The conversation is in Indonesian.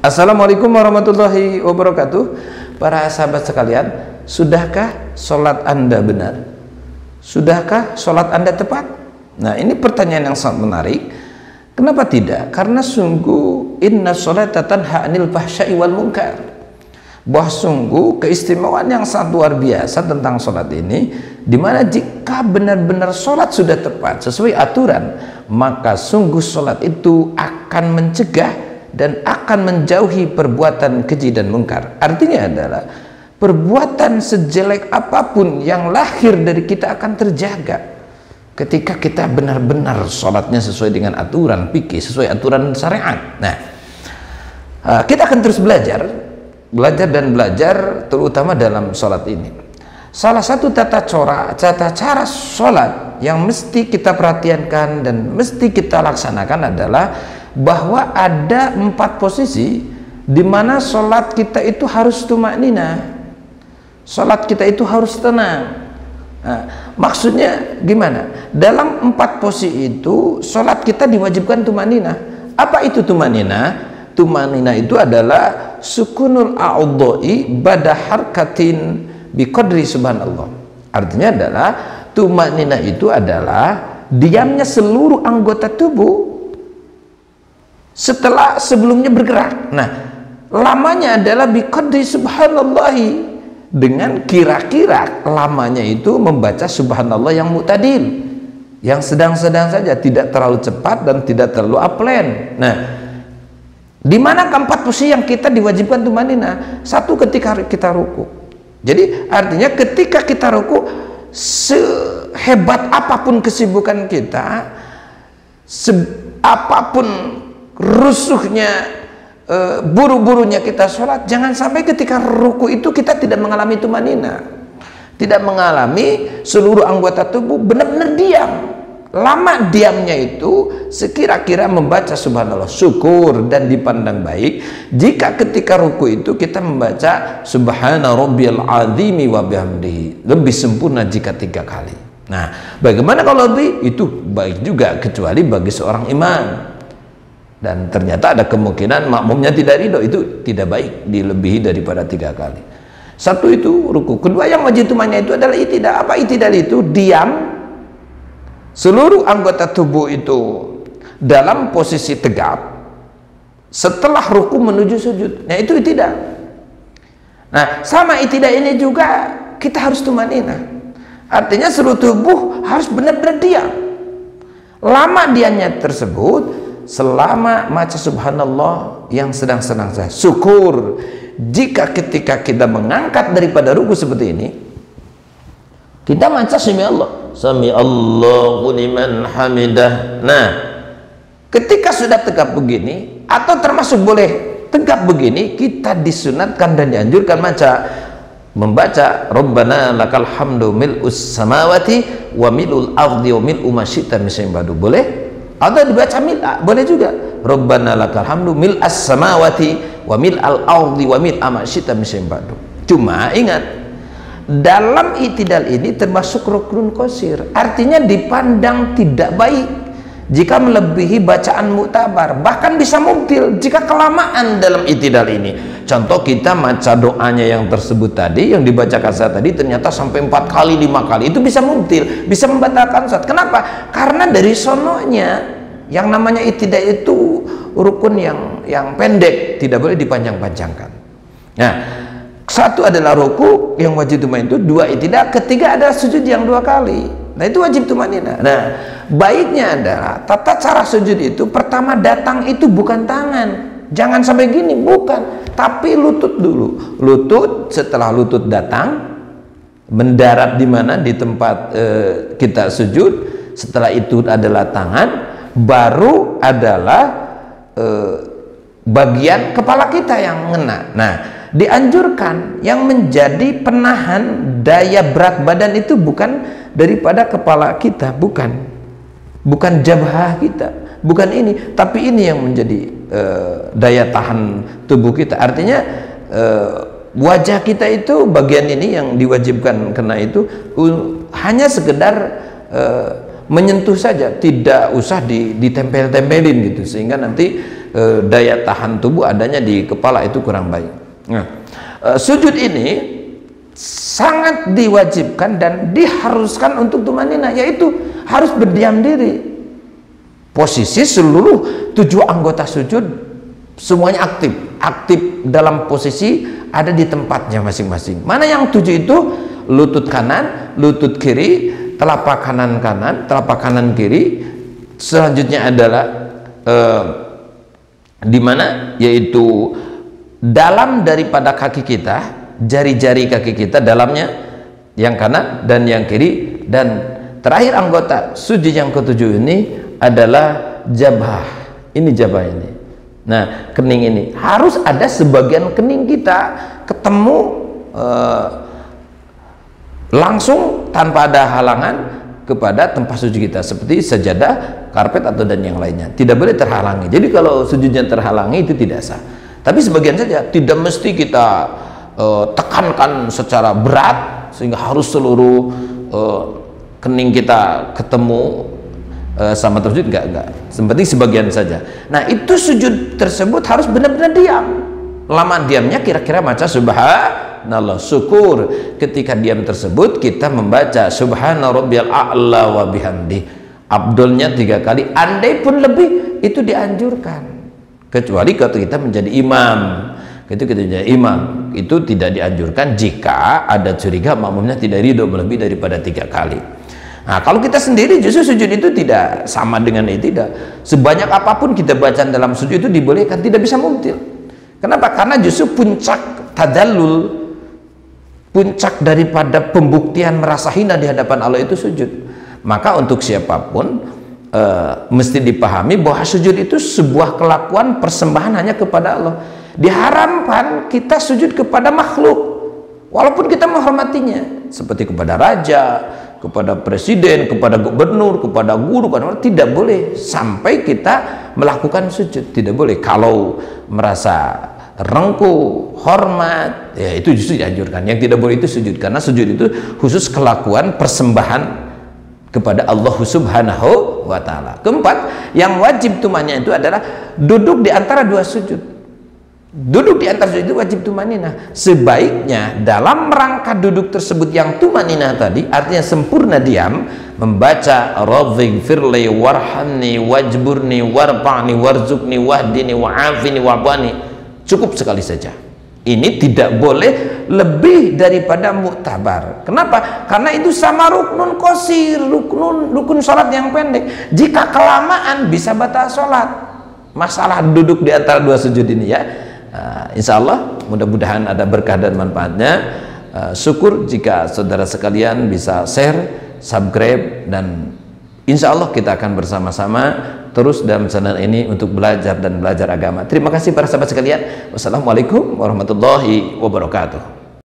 Assalamualaikum warahmatullahi wabarakatuh. Para sahabat sekalian, sudahkah sholat Anda benar? Sudahkah sholat Anda tepat? Nah, ini pertanyaan yang sangat menarik. Kenapa tidak? Karena sungguh inna sholata tanha 'anil fahsya'i wal munkar. Bahwa sungguh keistimewaan yang sangat luar biasa tentang sholat ini, dimana jika benar-benar sholat sudah tepat sesuai aturan, maka sungguh sholat itu akan mencegah dan akan menjauhi perbuatan keji dan mungkar. Artinya adalah perbuatan sejelek apapun yang lahir dari kita akan terjaga ketika kita benar-benar sholatnya sesuai dengan aturan fikih, sesuai aturan syariat. Nah, kita akan terus belajar terutama dalam sholat ini. Salah satu tata cara sholat yang mesti kita perhatikan dan mesti kita laksanakan adalah bahwa ada 4 posisi di mana sholat kita itu harus tumakninah, sholat kita itu harus tenang. Nah, maksudnya gimana? Dalam 4 posisi itu sholat kita diwajibkan tumakninah. Apa itu tumakninah? Tumakninah itu adalah sukunul a'udha'i bada harkatin biqadri subhanallah. Artinya adalah tumakninah itu adalah diamnya seluruh anggota tubuh setelah sebelumnya bergerak. Nah, lamanya adalah biqadri subhanallahi, dengan kira-kira lamanya itu membaca subhanallah yang mu'tadil, yang sedang-sedang saja, tidak terlalu cepat dan tidak terlalu aplen. Nah, di mana keempat posisi yang kita diwajibkan tumanina? Satu, ketika kita ruku. Jadi artinya ketika kita ruku, sehebat apapun kesibukan kita, apapun rusuhnya, buru-burunya kita sholat, jangan sampai ketika ruku itu kita tidak mengalami tumanina, tidak mengalami seluruh anggota tubuh benar-benar diam. Lama diamnya itu sekira-kira membaca subhanallah, syukur dan dipandang baik jika ketika ruku itu kita membaca subhana rabbiyal azimi wa bihamdihi, lebih sempurna jika 3 kali. Nah, bagaimana kalau lebih? Itu baik juga, kecuali bagi seorang imam dan ternyata ada kemungkinan makmumnya tidak ridho, itu tidak baik dilebihi daripada 3 kali. Satu itu ruku. Kedua yang wajib tumanya itu adalah itidal. Apa itidal itu? Diam, seluruh anggota tubuh itu dalam posisi tegap setelah ruku menuju sujud. Nah, itu itidal. Nah, sama itidal ini juga kita harus tumanina. Artinya seluruh tubuh harus benar-benar diam. Lama diamnya tersebut selama maca subhanallah yang sedang-sedang saja. Syukur jika ketika kita mengangkat daripada ruku seperti ini, kita maca sami Allahu liman hamidah. Nah, ketika sudah tegap begini atau termasuk boleh tegap begini, kita disunatkan dan dianjurkan membaca Rabbana lakal hamdu mil'us samawati wa mil'ul ardi wa mil'u ma syi'ta min syai'in ba'du. Boleh? Atau dibaca mil'a, boleh juga. Rabbana lakal hamdu mil'as samawati wa mil'al ardi wa mil'a ma syi'ta min syai'in ba'du. Cuma ingat, dalam itidal ini termasuk rukun qasir, artinya dipandang tidak baik jika melebihi bacaan muktabar, bahkan bisa mubtil jika kelamaan dalam itidal ini. Contoh, kita maca doanya yang tersebut tadi, yang dibacakan saat tadi, ternyata sampai 4 kali 5 kali, itu bisa mubtil, bisa membatalkan salat. Kenapa? Karena dari sononya, yang namanya itidal itu rukun yang pendek, tidak boleh dipanjang-panjangkan. Nah, satu adalah ruku yang wajib tumanina itu, 2 itidal, ketiga adalah sujud yang 2 kali. Nah, itu wajib tumanina. Nah, baiknya adalah tata cara sujud itu, pertama datang itu bukan tangan, jangan sampai gini, bukan, tapi lutut dulu. Lutut, setelah lutut datang mendarat di mana? Di tempat kita sujud. Setelah itu adalah tangan, baru adalah bagian kepala kita yang ngena. Nah, dianjurkan yang menjadi penahan daya berat badan itu bukan daripada kepala kita, bukan jabhah kita, bukan ini, tapi ini yang menjadi daya tahan tubuh kita. Artinya wajah kita itu, bagian ini yang diwajibkan kena itu hanya sekedar menyentuh saja, tidak usah ditempel-tempelin gitu, sehingga nanti daya tahan tubuh adanya di kepala itu kurang baik. Nah, sujud ini sangat diwajibkan dan diharuskan untuk tumanina, yaitu harus berdiam diri. Posisi seluruh 7 anggota sujud semuanya aktif dalam posisi ada di tempatnya masing-masing. Mana yang 7 itu? Lutut kanan, lutut kiri, telapak kanan, telapak kanan kiri. Selanjutnya adalah di mana? Yaitu dalam daripada kaki kita, jari-jari kaki kita dalamnya yang kanan dan yang kiri. Dan terakhir anggota sujud yang ke-7 ini adalah jabah. Ini jabah ini. Nah, kening ini harus ada sebagian kening kita ketemu langsung tanpa ada halangan kepada tempat sujud kita, seperti sajadah, karpet atau dan yang lainnya. Tidak boleh terhalangi. Jadi kalau sujudnya terhalangi itu tidak sah. Tapi sebagian saja, tidak mesti kita tekankan secara berat sehingga harus seluruh kening kita ketemu sama tersujud, enggak. Seperti sebagian saja. Nah, itu sujud tersebut harus benar-benar diam. Lama diamnya kira-kira macam subhanallah, syukur. Ketika diam tersebut kita membaca subhana rabbiyal a'la wa bihamdi. Abdulnya 3 kali, andai pun lebih itu dianjurkan. Kecuali kalau kita menjadi imam. Itu kita menjadi imam, itu tidak dianjurkan jika ada curiga makmumnya tidak ridho melebih daripada 3 kali. Nah, kalau kita sendiri justru sujud itu tidak sama dengan itu, tidak. Sebanyak apapun kita bacaan dalam sujud itu dibolehkan, tidak bisa mubtil. Kenapa? Karena justru puncak tadallul, puncak daripada pembuktian merasa hina di hadapan Allah itu sujud. Maka untuk siapapun mesti dipahami bahwa sujud itu sebuah kelakuan persembahan hanya kepada Allah. Diharamkan kita sujud kepada makhluk walaupun kita menghormatinya, seperti kepada raja, kepada presiden, kepada gubernur, kepada guru, tidak boleh sampai kita melakukan sujud. Tidak boleh. Kalau merasa rengkuh, hormat, ya itu justru dianjurkan. Yang tidak boleh itu sujud, karena sujud itu khusus kelakuan persembahan kepada Allah Subhanahu wa ta'ala. Keempat, yang wajib tumanina itu adalah duduk di antara 2 sujud. Duduk di antara sujud itu wajib tumanina. Sebaiknya dalam rangka duduk tersebut yang tumanina tadi, artinya sempurna diam, membaca rabbighfirli warhamni wajburni warfa'ni warzuqni wahdini wa'afini wa'bani. Cukup sekali saja. Ini tidak boleh lebih daripada muktabar. Kenapa? Karena itu sama ruknun qasir, rukun salat yang pendek. Jika kelamaan bisa batal salat. Masalah duduk di antara 2 sujud ini ya. Insya Allah mudah-mudahan ada berkah dan manfaatnya. Syukur jika saudara sekalian bisa share, subscribe, dan insya Allah kita akan bersama-sama terus dalam channel ini untuk belajar dan belajar agama. Terima kasih para sahabat sekalian. Wassalamualaikum warahmatullahi wabarakatuh.